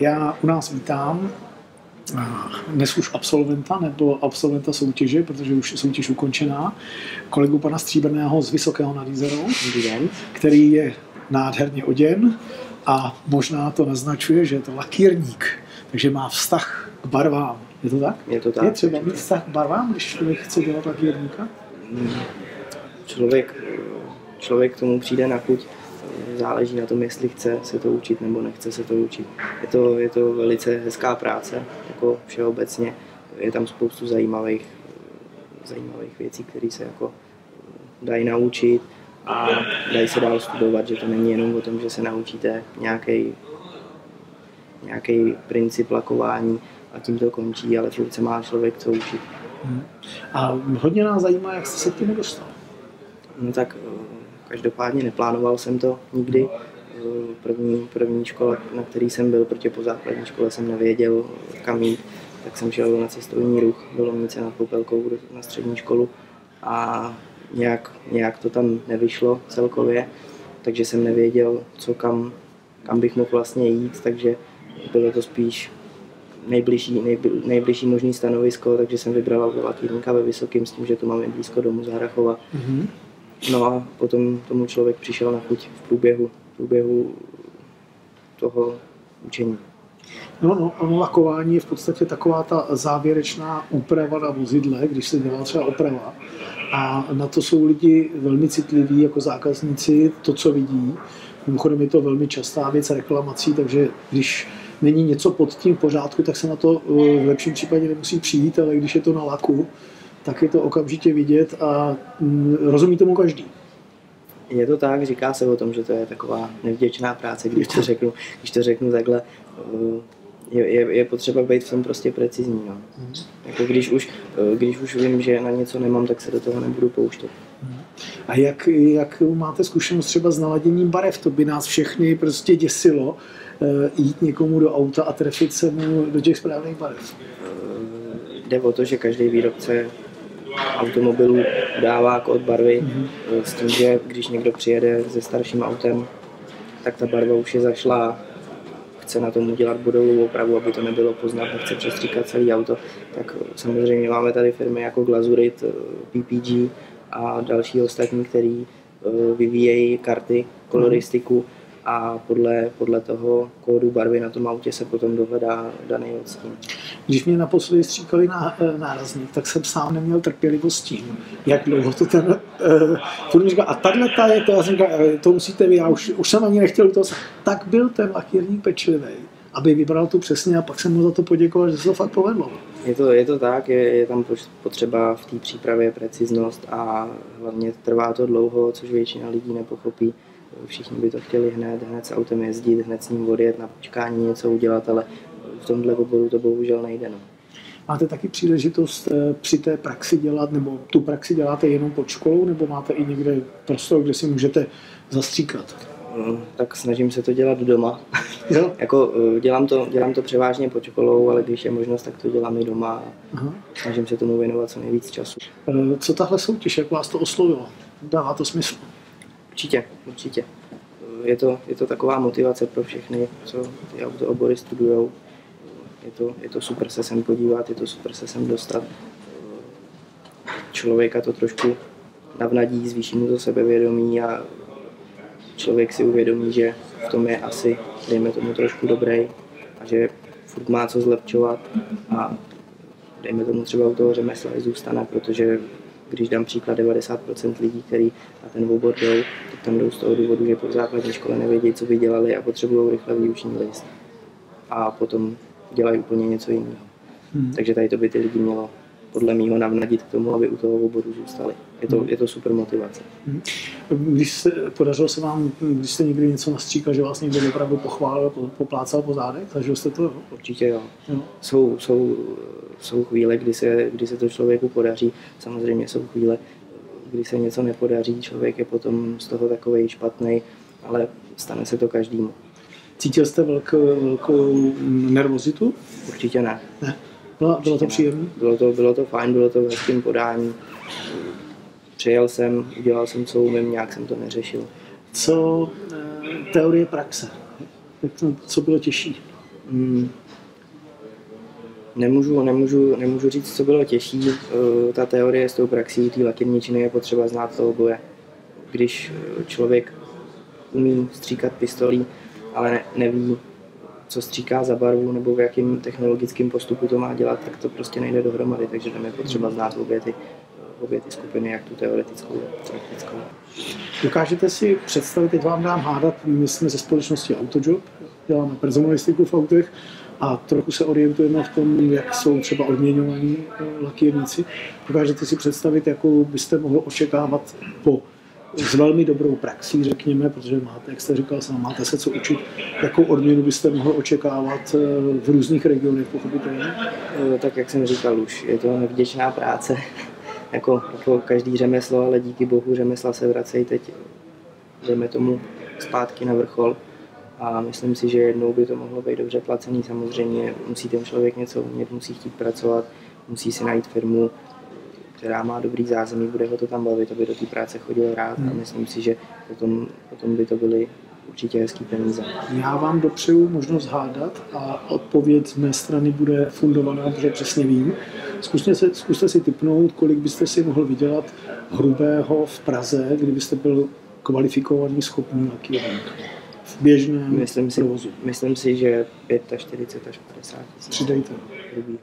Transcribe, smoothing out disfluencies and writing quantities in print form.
Já u nás vítám dnes už absolventa nebo absolventa soutěže, protože už je soutěž ukončená, kolegu pana Stříbrného z Vysokého nad Jizerou, který je nádherně oděn a možná to naznačuje, že je to lakírník, takže má vztah k barvám. Je to tak? Je to tak. Je třeba mít vztah k barvám, když člověk chce dělat lakírníka? Člověk k tomu přijde na chuť. Záleží na tom, jestli chce se to učit nebo nechce se to učit. Je to velice hezká práce, jako všeobecně. Je tam spoustu zajímavých věcí, které se jako dají naučit a dají se dál studovat, že to není jenom o tom, že se naučíte nějaký princip lakování a tím to končí, ale furt se má člověk co učit. A hodně nás zajímá, jak jste se k tomu dostal. No tak každopádně neplánoval jsem to nikdy. První škola, na který jsem byl, protože po základní škole jsem nevěděl, kam jít, tak jsem šel na cestovní ruch do Lomnice nad Popelkou na střední školu a nějak to tam nevyšlo celkově, takže jsem nevěděl, kam bych mohl vlastně jít, takže bylo to spíš nejbližší možný stanovisko, takže jsem vybral lakírníka ve Vysokém s tím, že to mám blízko domu z Harrachova. No a potom tomu člověk přišel na chuť v průběhu toho učení. No, lakování je v podstatě taková ta závěrečná úprava na vozidle, když se dělá třeba oprava. A na to jsou lidi velmi citliví jako zákazníci, to, co vidí. Mimochodem je to velmi častá věc reklamací, takže když není něco pod tím v pořádku, tak se na to v lepším případě nemusí přijít, ale když je to na laku, tak je to okamžitě vidět a rozumí tomu každý. Je to tak, říká se o tom, že to je taková nevděčná práce, když to řeknu takhle. Je potřeba být v tom prostě precizní. No. Jako když už vím, že na něco nemám, tak se do toho nebudu pouštět. A jak máte zkušenost třeba s naladěním barev? To by nás všechny prostě děsilo jít někomu do auta a trefit se mu do těch správných barev. Jde o to, že každý výrobce automobilů dává kód barvy s tím, že když někdo přijede se starším autem, tak ta barva už je zašlá, chce na tom udělat bodovou opravu, aby to nebylo poznat, nechce přestříkat celé auto, tak samozřejmě máme tady firmy jako Glazurit, PPG a další ostatní, který vyvíjejí karty, koloristiku a podle toho kódu barvy na tom autě se potom dohledá daný odstín. Když mě naposledy stříkali nárazník, tak jsem sám neměl trpělivost s tím, jak dlouho to ten furt říkal, a tato je to, já jsem říkal, to musíte vy, já už jsem ani nechtěl to. Tak byl ten lakírník pečlivý, aby vybral tu přesně a pak jsem mu za to poděkoval, že se to fakt povedlo. Je to tak, je tam potřeba v té přípravě preciznost a hlavně trvá to dlouho, což většina lidí nepochopí. Všichni by to chtěli hned s autem jezdit, hned s ním odjet na počkání, něco udělat, ale v tomhle oboru to bohužel nejde. No. Máte taky příležitost při té praxi dělat, nebo tu praxi děláte jenom pod školou, nebo máte i někde prostor, kde si můžete zastříkat? Tak snažím se to dělat doma. Jako, dělám to převážně pod školou, ale když je možnost, tak to dělám i doma. Snažím se tomu věnovat co nejvíc času. Co tahle soutěž, jak vás to oslovilo? Dává to smysl? Určitě. Je to taková motivace pro všechny, co ty autoobory studujou. Je to super se sem podívat, je to super se sem dostat. Člověka to trošku navnadí, zvýší mu to sebevědomí a člověk si uvědomí, že v tom je asi, dejme tomu, trošku dobrý a že furt má co zlepšovat a dejme tomu třeba u toho řemesla i zůstane, protože když dám příklad 90% lidí, kteří na ten obor jdou, tak tam jdou z toho důvodu, že po základní škole nevědí, co by dělali a potřebují rychle výuční list. A potom dělají úplně něco jiného. Takže tady to by ty lidi mělo podle mýho navnadit k tomu, aby u toho oboru zůstali. Je to super motivace. Podařilo se vám, když jste někdy něco nastříkal, že vás někdo opravdu pochválil, poplácal po zádech? Zažil jste to? Určitě jo. Jsou chvíle, kdy se to člověku podaří. Samozřejmě jsou chvíle, kdy se něco nepodaří. Člověk je potom z toho takovej špatnej, ale stane se to každému. Cítil jste velkou nervozitu? Určitě ne. Bylo to příjemné? Bylo to fajn, bylo to v hezkém podání. Přijel jsem, udělal jsem, co umím, nějak jsem to neřešil. Co teorie praxe? Co bylo těžší? Nemůžu říct, co bylo těžší. Ta teorie s tou praxí té lakírničiny je potřeba znát to oboje. Když člověk umí stříkat pistolí, ale neví, co stříká za barvu nebo v jakém technologickém postupu to má dělat, tak to prostě nejde dohromady, takže tam je potřeba znát obě ty skupiny, jak tu teoretickou, tak praktickou. Dokážete si představit, teď vám dám hádat, my jsme ze společnosti Autojob, děláme personalistiku v autech a trochu se orientujeme v tom, jak jsou třeba odměňovaní lakírníci. Dokážete si představit, jakou byste mohl očekávat s velmi dobrou praxí, řekněme, protože máte, jak jste říkal sám, máte se co učit, jakou odměnu byste mohl očekávat v různých regionech, pochopitelně? Tak jak jsem říkal už, je to nevděčná práce, jako každý řemeslo, ale díky bohu řemesla se vracejí teď, dejme tomu, zpátky na vrchol. A myslím si, že jednou by to mohlo být dobře placený. Samozřejmě musí ten člověk něco umět, musí chtít pracovat, musí si najít firmu, která má dobrý zázemí, bude ho to tam bavit, aby do té práce chodil rád a myslím si, že potom by to byly určitě hezký peníze. Já vám dopřeju možnost hádat a odpověď z mé strany bude fundovaná, protože přesně vím. Zkuste si tipnout, kolik byste si mohl vydělat hrubého v Praze, kdybyste byl kvalifikovaný, schopný lakírník v běžném provozu. Myslím si, že 45 až 50 tisíc. Přidejte. Hrubýho.